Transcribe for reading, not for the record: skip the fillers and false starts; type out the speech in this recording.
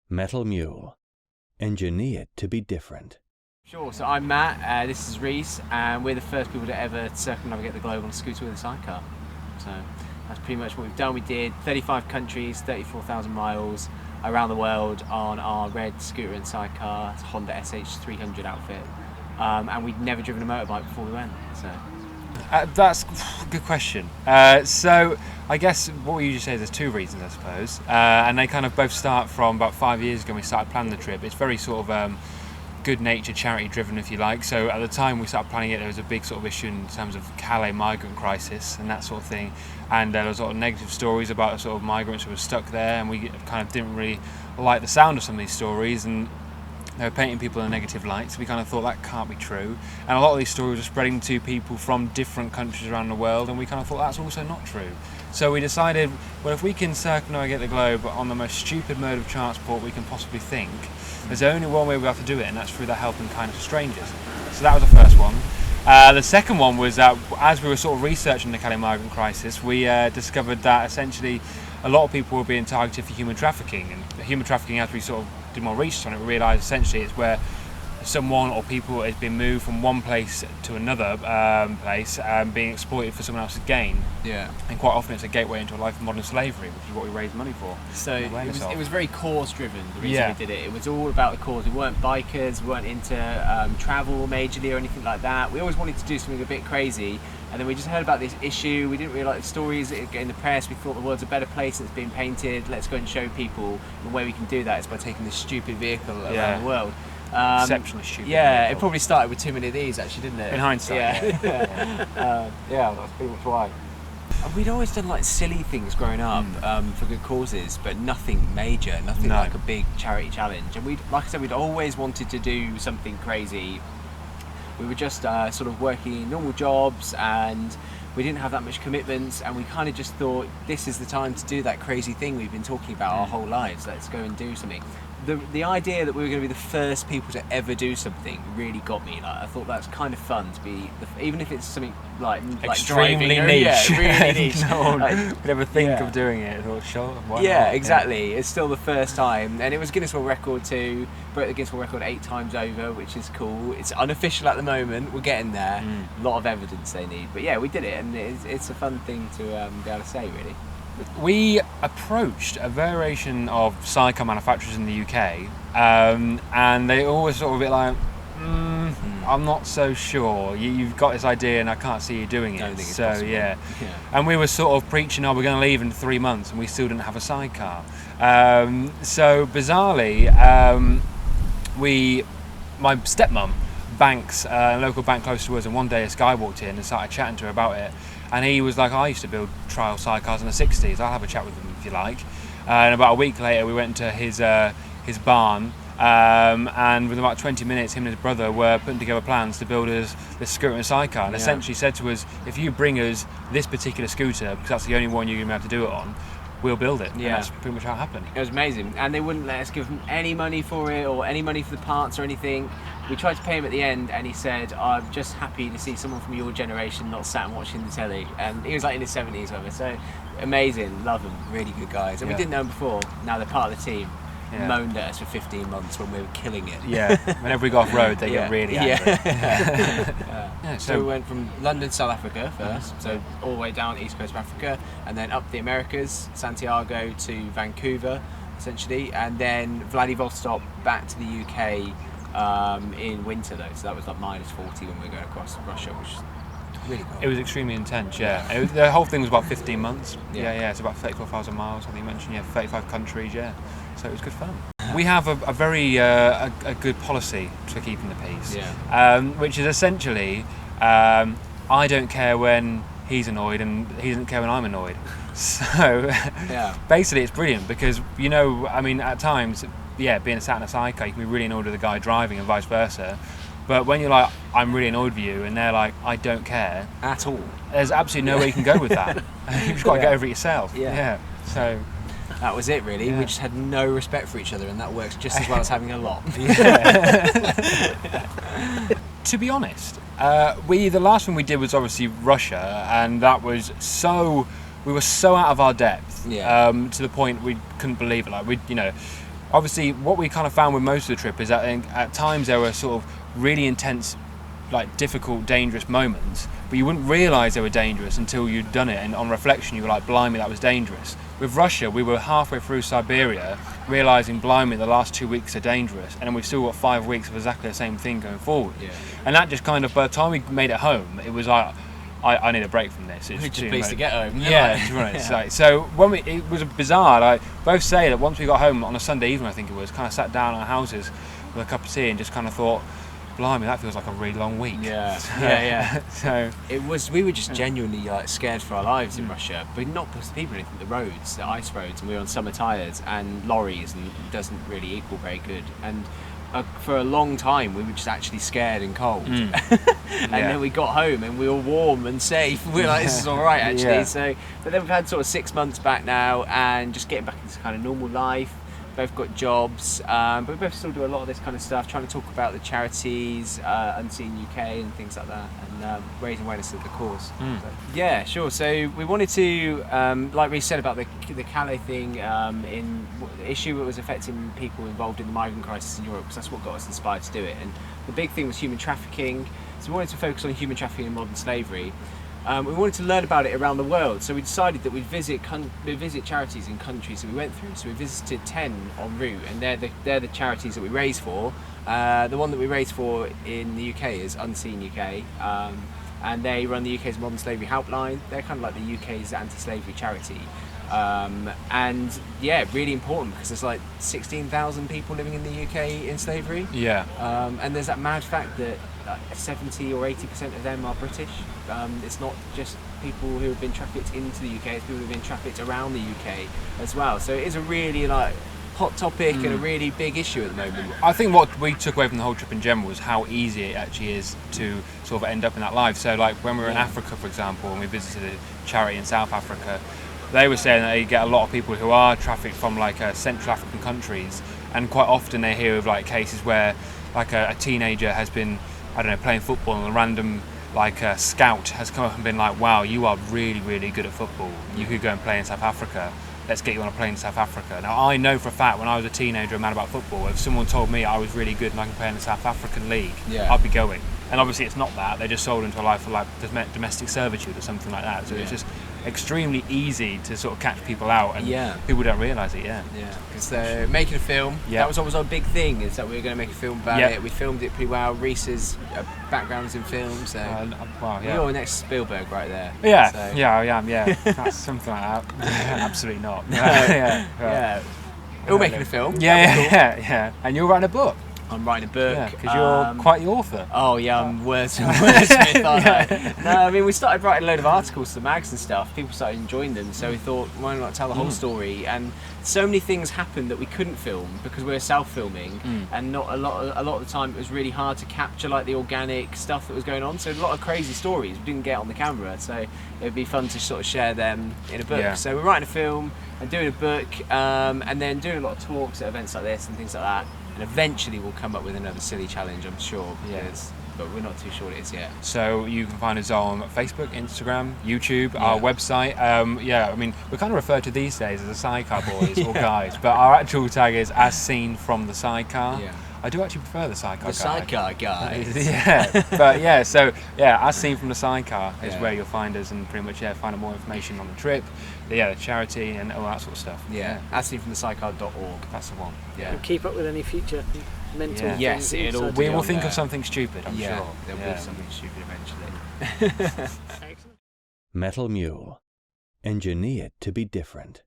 Metal Mule. Engineered to be different. Sure, so I'm Matt, this is Reese, and we're the first people to ever circumnavigate the globe on a scooter with a sidecar. So that's pretty much what we've done. We did 35 countries, 34,000 miles around the world on our red scooter and sidecar. It's a Honda SH300 outfit. And we'd never driven a motorbike before we went. So that's a good question. So I guess what we usually say is there's two reasons, I suppose, and they kind of both start from about 5 years ago when we started planning the trip. It's very sort of good-natured, charity-driven, if you like. So at the time we started planning it, there was a big sort of issue in terms of Calais migrant crisis and that sort of thing, and there was sort of negative stories about sort of migrants who were stuck there, and we kind of didn't really like the sound of some of these stories, and they were painting people in a negative light, so we kind of thought that can't be true. And a lot of these stories are spreading to people from different countries around the world, and we kind of thought that's also not true. So we decided, well, if we can circumnavigate the globe on the most stupid mode of transport we can possibly think, there's only one way we have to do it, and that's through the help and kindness of strangers. So that was the first one. The second one was that as we were sort of researching the Calais migrant crisis, we discovered that essentially a lot of people were being targeted for human trafficking. And human trafficking, as we sort of did more research on it, we realised essentially it's where someone or people has been moved from one place to another place, being exploited for someone else's gain. yeah. And quite often it's a gateway into a life of modern slavery, which is what we raise money for. So it was very cause driven, the reason Yeah. we did it. It was all about the cause. We weren't bikers, we weren't into travel majorly or anything like that. We always wanted to do something a bit crazy, and then we just heard about this issue. We didn't really like the stories in the press. We thought the world's a better place and it's been painted. Let's go and show people. The way we can do that is by taking this stupid vehicle around the world. Exceptionally stupid. Yeah, vehicle. it probably started with too many of these, actually, didn't it? In hindsight, yeah. yeah, that's pretty much why. We'd always done like silly things growing up for good causes, but nothing major, nothing No. like a big charity challenge. And like I said, we'd always wanted to do something crazy. We were just sort of working normal jobs, and we didn't have that much commitments, and we kind of just thought this is the time to do that crazy thing we've been talking about our whole lives. Let's go and do something. The idea that we were going to be the first people to ever do something really got me. Like, I thought that's kind of fun to be, even if it's something like Extremely driving, niche. Yeah, really niche. No one Like, would ever think yeah. of doing it. I thought, sure, why yeah, not? exactly. It's still the first time, and it was Guinness World Record too. Broke the Guinness World Record 8 times over, which is cool. It's unofficial at the moment. We're getting there. A lot of evidence they need, but yeah, we did it, and it's a fun thing to be able to say, really. We approached a variation of sidecar manufacturers in the UK, and they always sort of a bit like, I'm not so sure. You've got this idea, and I can't see you doing it. Don't think it's so possible. yeah. Yeah. And we were sort of preaching, we're going to leave in 3 months, and we still didn't have a sidecar. So bizarrely, my stepmom banks a local bank close to us, and one day this guy walked in and started chatting to her about it, and he was like, I used to build trial sidecars in the 60s, I'll have a chat with him if you like. And about a week later we went to his barn, and within about 20 minutes him and his brother were putting together plans to build us this scooter and sidecar, and essentially said to us, if you bring us this particular scooter, because that's the only one you're going to be able to do it on, we'll build it. Yeah. And that's pretty much how it happened. It was amazing, and they wouldn't let us give him any money for it or any money for the parts or anything. We tried to pay him at the end, and he said, I'm just happy to see someone from your generation not sat and watching the telly. And he was like in his 70s or whatever, so amazing, love them, really good guys. And we didn't know them before, now they're part of the team. Yeah. Moaned at us for 15 months when we were killing it. Yeah, whenever we go off road they get really angry. Yeah, so we went from London to South Africa first, so all the way down east coast of Africa, and then up the Americas, Santiago to Vancouver, essentially, and then Vladivostok back to the UK in winter though, so that was like -40 when we were going across Russia, which is really cool. It was extremely intense, yeah. The whole thing was about 15 months. Yeah. Yeah, it's about 34,000 miles, I think you mentioned, 35 countries, yeah. So it was good fun. We have a very a good policy for keeping the peace, which is essentially, I don't care when he's annoyed and he doesn't care when I'm annoyed. So basically it's brilliant because, I mean, at times, being sat in a sidecar, you can be really annoyed with the guy driving and vice versa. But when you're like, I'm really annoyed with you, and they're like, I don't care at all, there's absolutely no way you can go with that. You've just got to get over it yourself. Yeah. So that was it, really. We just had no respect for each other, and that works just as well as having a lot. To be honest, the last thing we did was obviously Russia, and that was we were so out of our depth, to the point we couldn't believe it. Like obviously what we kind of found with most of the trip is that at times there were sort of really intense, like difficult, dangerous moments, but you wouldn't realise they were dangerous until you'd done it, and on reflection you were like, blimey, that was dangerous. With Russia, we were halfway through Siberia realising, blimey, the last 2 weeks are dangerous, and then we've still got 5 weeks of exactly the same thing going forward. Yeah. And that just kind of, by the time we made it home, it was like, I need a break from this. We're just pleased to get home. Yeah, to be honest. Like, so when it was bizarre. Like, both say that once we got home on a Sunday evening, I think it was, kind of sat down in our houses with a cup of tea and just kind of thought, blimey, that feels like a really long week. Yeah, so, yeah. So it was. We were just genuinely like scared for our lives in Russia, but not because of the people. Anything. The roads, the ice roads, and we were on summer tyres and lorries, and it doesn't really equal very good. And for a long time, we were just actually scared and cold. And then we got home and we were warm and safe. We were like, this is all right actually. Yeah. So, but then we've had sort of 6 months back now, and just getting back into kind of normal life. Both got jobs, but we both still do a lot of this kind of stuff, trying to talk about the charities, Unseen UK and things like that, and raise awareness of the cause. So, yeah, sure. So we wanted to, like we said about the Calais thing, in the issue that was affecting people involved in the migrant crisis in Europe, because that's what got us inspired to do it. And the big thing was human trafficking. So we wanted to focus on human trafficking and modern slavery. We wanted to learn about it around the world, so we decided that we'd visit charities in countries that we went through. So we visited 10 en route, and they're the charities that we raise for. The one that we raise for in the UK is Unseen UK, and they run the UK's Modern Slavery Helpline. They're kind of like the UK's anti-slavery charity. And yeah, really important because there's like 16,000 people living in the UK in slavery. yeah. And there's that mad fact that 70 or 80% of them are British. It's not just people who have been trafficked into the UK, it's people who have been trafficked around the UK as well. So it is a really like hot topic and a really big issue at the moment. I think what we took away from the whole trip in general was how easy it actually is to sort of end up in that life. So like when we were in Africa, for example, and we visited a charity in South Africa, they were saying that they get a lot of people who are trafficked from like Central African countries, and quite often they hear of like cases where like a teenager has been, I don't know, playing football, and a random like a scout has come up and been like, wow, you are really, really good at football. You could go and play in South Africa. Let's get you on a plane to South Africa. Now, I know for a fact when I was a teenager, a man about football, if someone told me I was really good and I can play in the South African league, I'd be going. And obviously it's not that. They're just sold into a life of like domestic servitude or something like that. So it's just extremely easy to sort of catch people out, and people don't realise it. Because they're making a film. That was always our big thing, is that we were going to make a film about it. We filmed it pretty well. Reese's background's in film, so you're next Spielberg right there. I am. That's something like that. Absolutely not. We're making a film. And you're writing a book. I'm writing a book. Because you're quite the author. Oh yeah, I'm wordsmith, aren't I? No, I mean we started writing a load of articles to the mags and stuff. People started enjoying them, so we thought, why not tell the whole story? And so many things happened that we couldn't film because we were self-filming, and not a lot of the time it was really hard to capture like the organic stuff that was going on. So a lot of crazy stories we didn't get on the camera. So it would be fun to sort of share them in a book. So we're writing a film and doing a book, and then doing a lot of talks at events like this and things like that. And eventually we'll come up with another silly challenge, I'm sure, but we're not too sure what it is yet. So you can find us on Facebook, Instagram, YouTube, our website. I mean, we're kind of referred to these days as the sidecar boys or guys, but our actual tag is as seen from the sidecar. I do actually prefer the sidecar guy. The sidecar guy. As seen from the sidecar is where you'll find us, and pretty much find out more information on the trip, the charity and all that sort of stuff. As seen from the sidecar.org. That's the one. And keep up with any future mental things. Yes, we will think of something stupid, I'm sure. There'll be something stupid eventually. Metal Mule. Engineered to be different.